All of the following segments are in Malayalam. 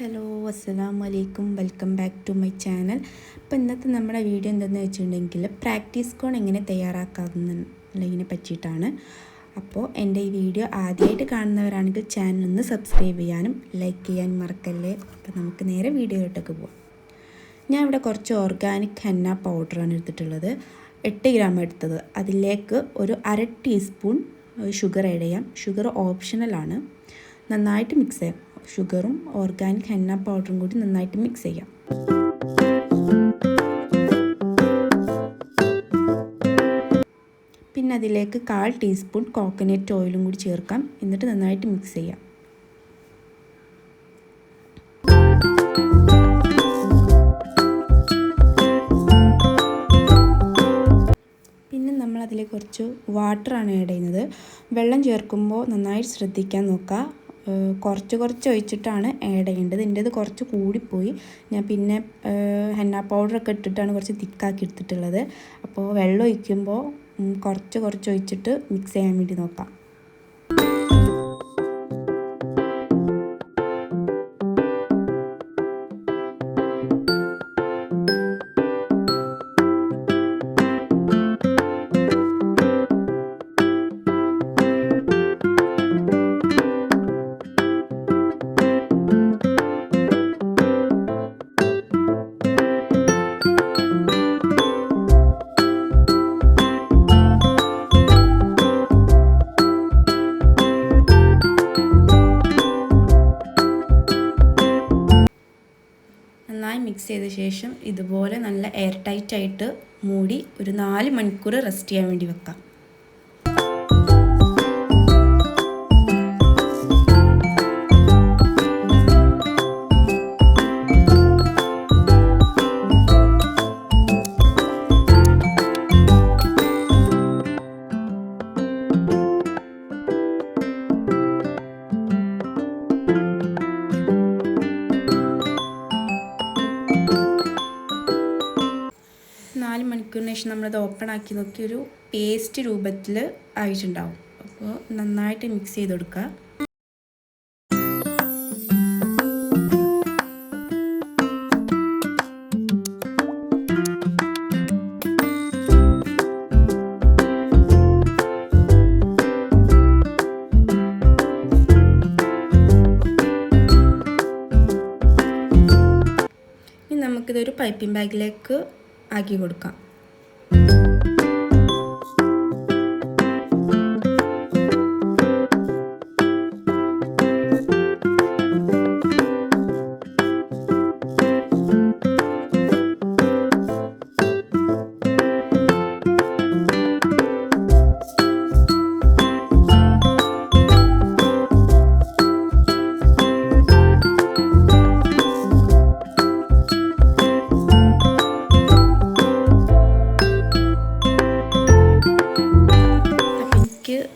ഹലോ അസ്സലാമു അലൈക്കും, welcome back to my channel. അപ്പോൾ ഇന്നത്തെ നമ്മുടെ വീഡിയോ എന്താണെന്ന് വെച്ചിട്ടുണ്ടെങ്കിൽ പ്രാക്ടീസ് കോൺ എങ്ങനെ തയ്യാറാക്കാവുന്നതിനെ പറ്റിയിട്ടാണ്. അപ്പോൾ എൻ്റെ ഈ വീഡിയോ ആദ്യമായിട്ട് കാണുന്നവരാണെങ്കിൽ ചാനൽ ഒന്ന് സബ്സ്ക്രൈബ് ചെയ്യാനും ലൈക്ക് ചെയ്യാനും മറക്കല്ലേ. അപ്പോൾ നമുക്ക് നേരെ വീഡിയോയിലോട്ടൊക്കെ പോകാം. ഞാൻ ഇവിടെ കുറച്ച് ഓർഗാനിക് ഹെന്ന പൗഡറാണ് എടുത്തിട്ടുള്ളത്. 8 ഗ്രാം എടുത്തത്. അതിലേക്ക് ഒരു 1/2 ടീസ്പൂൺ ഷുഗർ ആഡ് ചെയ്യാം. ഷുഗർ ഓപ്ഷണലാണ്. നന്നായിട്ട് മിക്സ് ചെയ്യാം. ഷുഗറും ഓർഗാനിക് ഹെന്ന പൗഡറും കൂടി നന്നായിട്ട് മിക്സ് ചെയ്യാം. പിന്നെ അതിലേക്ക് 1/4 ടീസ്പൂൺ കോക്കനട്ട് ഓയിലും കൂടി ചേർക്കാം. എന്നിട്ട് നന്നായിട്ട് മിക്സ് ചെയ്യാം. പിന്നെ നമ്മൾ അതിലേക്ക് കുറച്ച് വാട്ടറാണ് ആഡ് ചെയ്യുന്നത്. വെള്ളം ചേർക്കുമ്പോൾ നന്നായിട്ട് ശ്രദ്ധിക്കാൻ നോക്കുക. കുറച്ച് ഒഴിച്ചിട്ടാണ് ആഡ് ചെയ്യേണ്ടത്. എൻ്റേത് കുറച്ച് കൂടിപ്പോയി. ഞാൻ പിന്നെ ഹെന്ന പൗഡറൊക്കെ ഇട്ടിട്ടാണ് കുറച്ച് തിക്കാക്കി എടുത്തിട്ടുള്ളത്. അപ്പോൾ വെള്ളം ഒഴിക്കുമ്പോൾ കുറച്ച് ഒഴിച്ചിട്ട് മിക്സ് ചെയ്യാൻ വേണ്ടി നോക്കാം. നന്നായി മിക്സ് ചെയ്ത ശേഷം ഇതുപോലെ നല്ല എയർ ടൈറ്റ് ആയിട്ട് മൂടി ഒരു 4 മണിക്കൂർ റെസ്റ്റ് ചെയ്യാൻ വേണ്ടി വെക്കാം. മണിക്കൂറിന് ശേഷം നമ്മളത് ഓപ്പൺ ആക്കി നോക്കി ഒരു പേസ്റ്റ് രൂപത്തിൽ ആയിട്ടുണ്ടാവും. അപ്പോൾ നന്നായിട്ട് മിക്സ് ചെയ്ത് കൊടുക്കുക. ഇനി നമുക്കിതൊരു പൈപ്പിംഗ് ബാഗിലേക്ക് ആക്കി കൊടുക്കാം.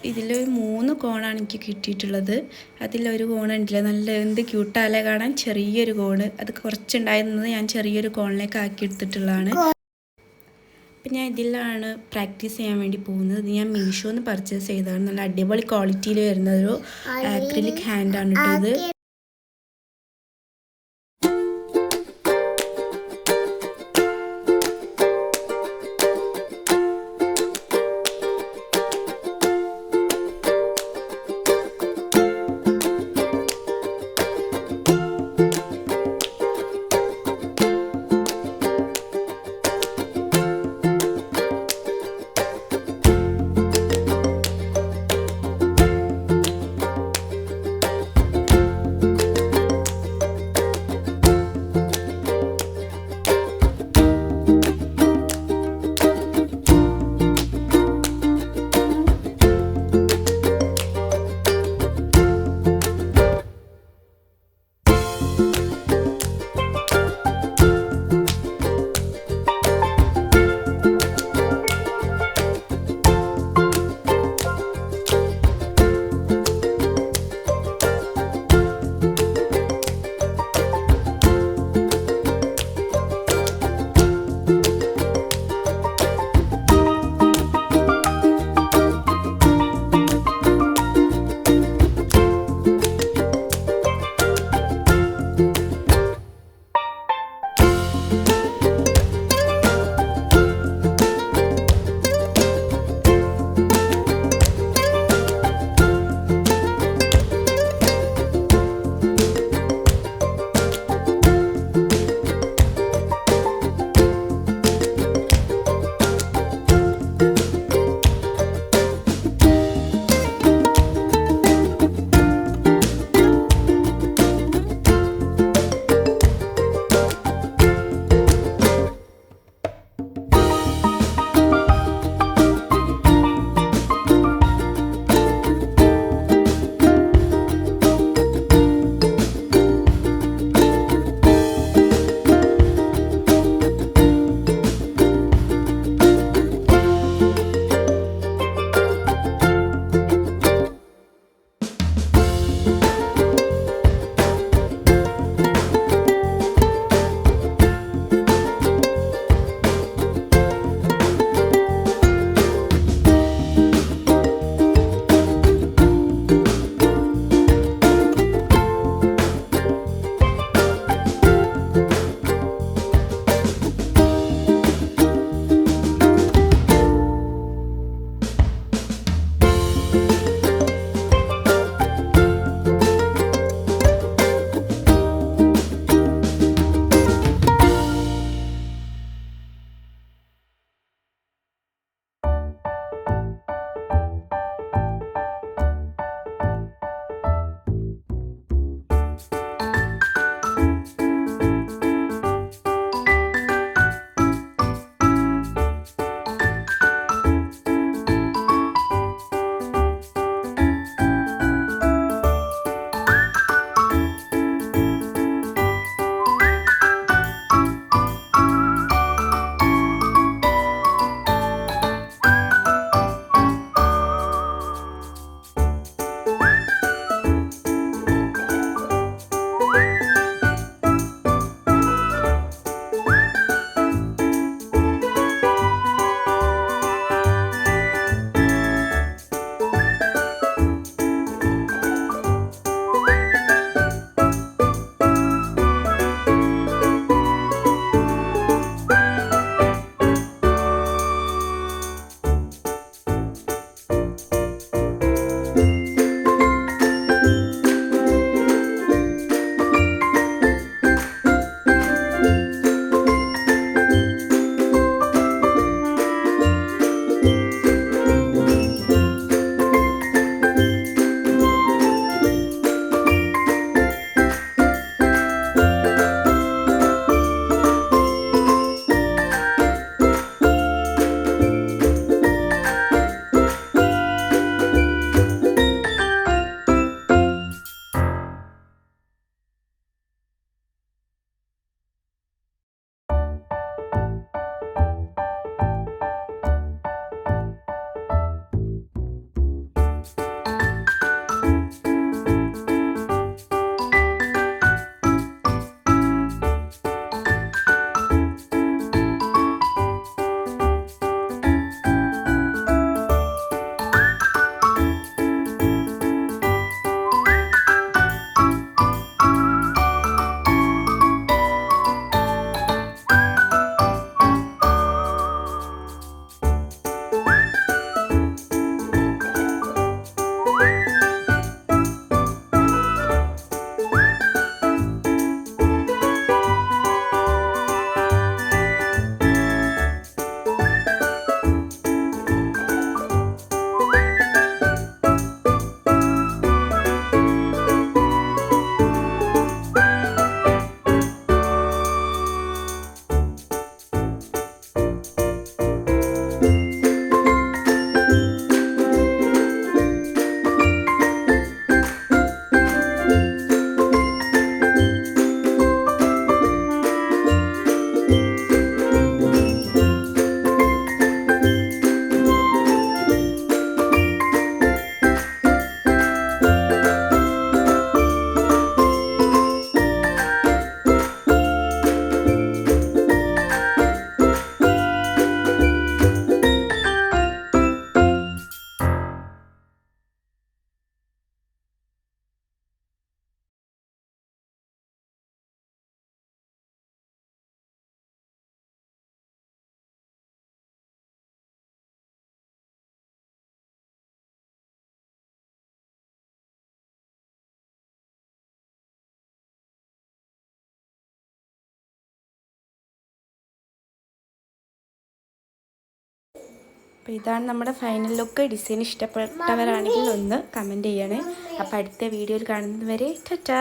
ഇതിലൊരു 3 കോണാണ് എനിക്ക് കിട്ടിയിട്ടുള്ളത്. അതിലൊരു കോണുണ്ടല്ലോ, നല്ല എന്ത് ക്യൂട്ടാലെ കാണാൻ, ചെറിയൊരു കോണ്. അത് കുറച്ചുണ്ടായിരുന്നത് ഞാൻ ചെറിയൊരു കോണിലേക്ക് ആക്കി എടുത്തിട്ടുള്ളതാണ്. അപ്പം ഞാൻ ഇതിലാണ് പ്രാക്ടീസ് ചെയ്യാൻ വേണ്ടി പോകുന്നത്. ഇത് ഞാൻ മീഷോന്ന് പർച്ചേസ് ചെയ്തതാണ്. നല്ല അടിപൊളി ക്വാളിറ്റിയിൽ വരുന്ന ഒരു ആക്രിലിക് ഹാൻഡാണ് ഇട്ടത്. അപ്പോൾ ഇതാണ് നമ്മുടെ ഫൈനൽ ലുക്ക്. ഡിസൈൻ ഇഷ്ടപ്പെട്ടവരാണെങ്കിൽ ഒന്ന് കമൻറ്റ് ചെയ്യണേ. അപ്പോൾ അടുത്ത വീഡിയോയിൽ കാണുന്നത് വരെ ടാറ്റാ.